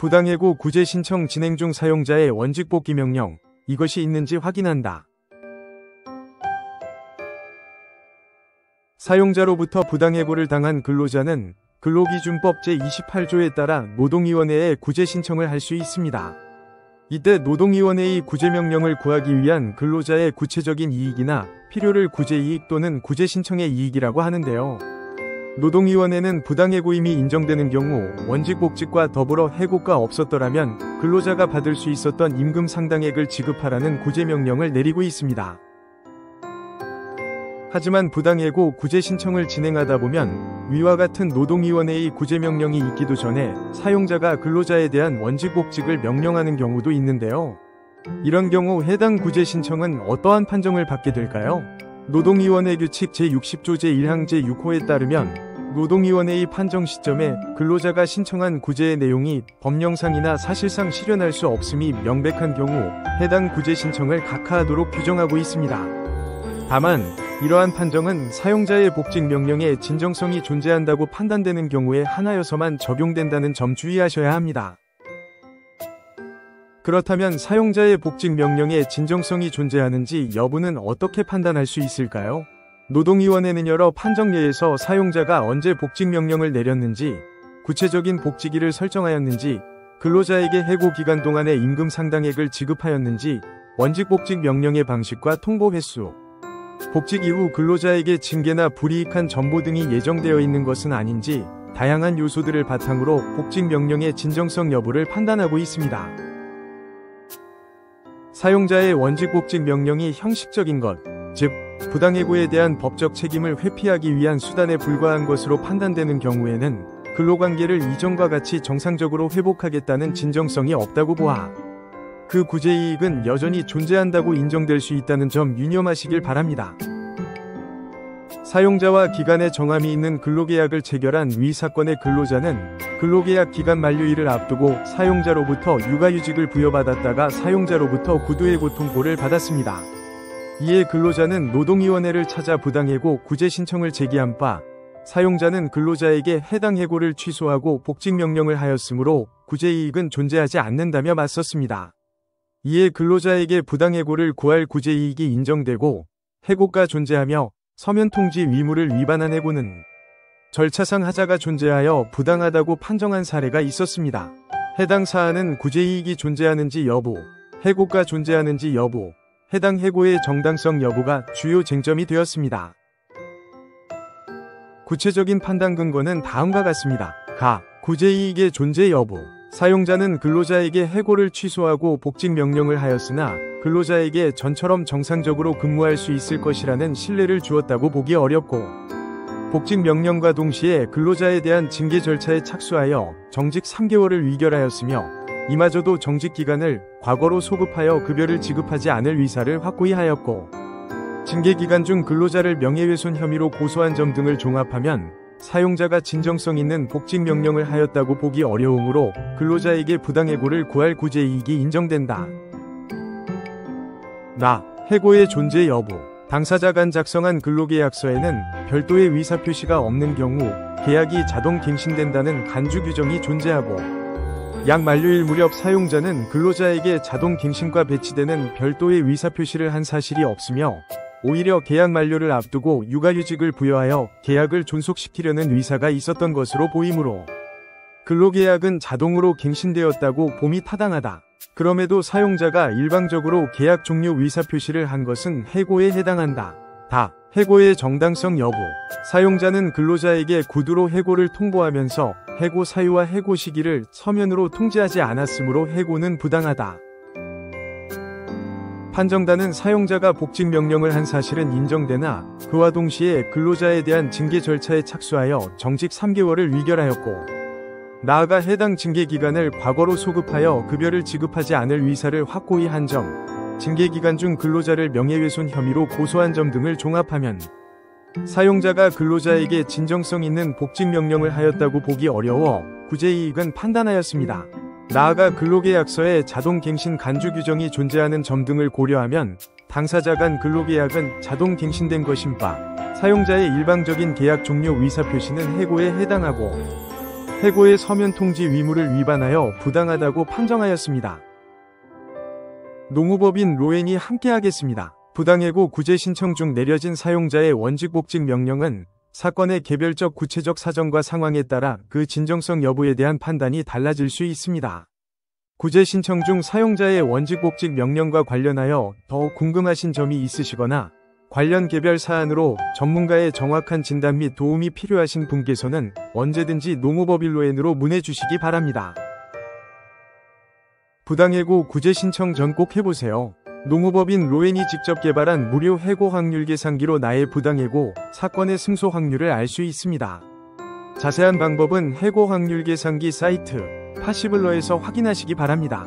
부당해고 구제 신청 진행 중 사용자의 원직 복귀 명령, 이것이 있는지 확인한다. 사용자로부터 부당해고를 당한 근로자는 근로기준법 제28조에 따라 노동위원회에 구제 신청을 할 수 있습니다. 이때 노동위원회의 구제명령을 구하기 위한 근로자의 구체적인 이익이나 필요를 구제이익 또는 구제신청의 이익이라고 하는데요. 노동위원회는 부당해고임이 인정되는 경우 원직복직과 더불어 해고가 없었더라면 근로자가 받을 수 있었던 임금 상당액을 지급하라는 구제명령을 내리고 있습니다. 하지만 부당해고 구제 신청을 진행하다 보면 위와 같은 노동위원회의 구제명령이 있기도 전에 사용자가 근로자에 대한 원직복직을 명령하는 경우도 있는데요. 이런 경우 해당 구제 신청은 어떠한 판정을 받게 될까요? 노동위원회 규칙 제60조 제1항 제6호에 따르면 노동위원회의 판정 시점에 근로자가 신청한 구제의 내용이 법령상이나 사실상 실현할 수 없음이 명백한 경우 해당 구제 신청을 각하하도록 규정하고 있습니다. 다만 이러한 판정은 사용자의 복직 명령에 진정성이 존재한다고 판단되는 경우에 하나여서만 적용된다는 점 주의하셔야 합니다. 그렇다면 사용자의 복직 명령에 진정성이 존재하는지 여부는 어떻게 판단할 수 있을까요? 노동위원회는 여러 판정례에서 사용자가 언제 복직 명령을 내렸는지, 구체적인 복직일을 설정하였는지, 근로자에게 해고 기간 동안의 임금 상당액을 지급하였는지, 원직 복직 명령의 방식과 통보 횟수, 복직 이후 근로자에게 징계나 불이익한 전보 등이 예정되어 있는 것은 아닌지 다양한 요소들을 바탕으로 복직 명령의 진정성 여부를 판단하고 있습니다. 사용자의 원직 복직 명령이 형식적인 것, 즉 부당해고에 대한 법적 책임을 회피하기 위한 수단에 불과한 것으로 판단되는 경우에는 근로관계를 이전과 같이 정상적으로 회복하겠다는 진정성이 없다고 보아 그 구제이익은 여전히 존재한다고 인정될 수 있다는 점 유념하시길 바랍니다. 사용자와 기간에 정함이 있는 근로계약을 체결한 위 사건의 근로자는 근로계약 기간 만료일을 앞두고 사용자로부터 육아휴직을 부여받았다가 사용자로부터 구두해고 통보를 받았습니다. 이에 근로자는 노동위원회를 찾아 부당해고 구제 신청을 제기한 바 사용자는 근로자에게 해당 해고를 취소하고 복직명령을 하였으므로 구제이익은 존재하지 않는다며 맞섰습니다. 이에 근로자에게 부당해고를 구할 구제이익이 인정되고 해고가 존재하며 서면통지 의무를 위반한 해고는 절차상 하자가 존재하여 부당하다고 판정한 사례가 있었습니다. 해당 사안은 구제이익이 존재하는지 여부, 해고가 존재하는지 여부, 해당 해고의 정당성 여부가 주요 쟁점이 되었습니다. 구체적인 판단 근거는 다음과 같습니다. 구제이익의 존재 여부. 사용자는 근로자에게 해고를 취소하고 복직 명령을 하였으나 근로자에게 전처럼 정상적으로 근무할 수 있을 것이라는 신뢰를 주었다고 보기 어렵고, 복직 명령과 동시에 근로자에 대한 징계 절차에 착수하여 정직 3개월을 의결하였으며 이마저도 정직 기간을 과거로 소급하여 급여를 지급하지 않을 의사를 확고히 하였고, 징계 기간 중 근로자를 명예훼손 혐의로 고소한 점 등을 종합하면 사용자가 진정성 있는 복직 명령을 하였다고 보기 어려우므로 근로자에게 부당해고를 구할 구제이익이 인정된다. 해고의 존재 여부. 당사자 간 작성한 근로계약서에는 별도의 의사표시가 없는 경우 계약이 자동 갱신된다는 간주 규정이 존재하고, 약 만료일 무렵 사용자는 근로자에게 자동 갱신과 배치되는 별도의 의사표시를 한 사실이 없으며 오히려 계약 만료를 앞두고 육아휴직을 부여하여 계약을 존속시키려는 의사가 있었던 것으로 보이므로 근로계약은 자동으로 갱신되었다고 봄이 타당하다. 그럼에도 사용자가 일방적으로 계약 종료 의사표시를 한 것은 해고에 해당한다. 해고의 정당성 여부. 사용자는 근로자에게 구두로 해고를 통보하면서 해고 사유와 해고 시기를 서면으로 통지하지 않았으므로 해고는 부당하다. 판정단은 사용자가 복직 명령을 한 사실은 인정되나 그와 동시에 근로자에 대한 징계 절차에 착수하여 정직 3개월을 의결하였고, 나아가 해당 징계 기간을 과거로 소급하여 급여를 지급하지 않을 의사를 확고히 한 점, 징계 기간 중 근로자를 명예훼손 혐의로 고소한 점 등을 종합하면 사용자가 근로자에게 진정성 있는 복직 명령을 하였다고 보기 어려워 구제이익은 판단하였습니다. 나아가 근로계약서에 자동 갱신 간주 규정이 존재하는 점 등을 고려하면 당사자 간 근로계약은 자동 갱신된 것인 바 사용자의 일방적인 계약 종료 의사표시는 해고에 해당하고, 해고의 서면 통지 의무를 위반하여 부당하다고 판정하였습니다. 노무법인 로엔이 함께하겠습니다. 부당해고 구제 신청 중 내려진 사용자의 원직복직 명령은 사건의 개별적 구체적 사정과 상황에 따라 그 진정성 여부에 대한 판단이 달라질 수 있습니다. 구제 신청 중 사용자의 원직복직 명령과 관련하여 더 궁금하신 점이 있으시거나 관련 개별 사안으로 전문가의 정확한 진단 및 도움이 필요하신 분께서는 언제든지 노무법인 로엔으로 문의 주시기 바랍니다. 부당해고 구제 신청 전 꼭 해보세요. 노무법인 로엔이 직접 개발한 무료 해고 확률 계산기로 나의 부당해고 사건의 승소 확률을 알 수 있습니다. 자세한 방법은 해고 확률 계산기 사이트 파시블러에서 확인하시기 바랍니다.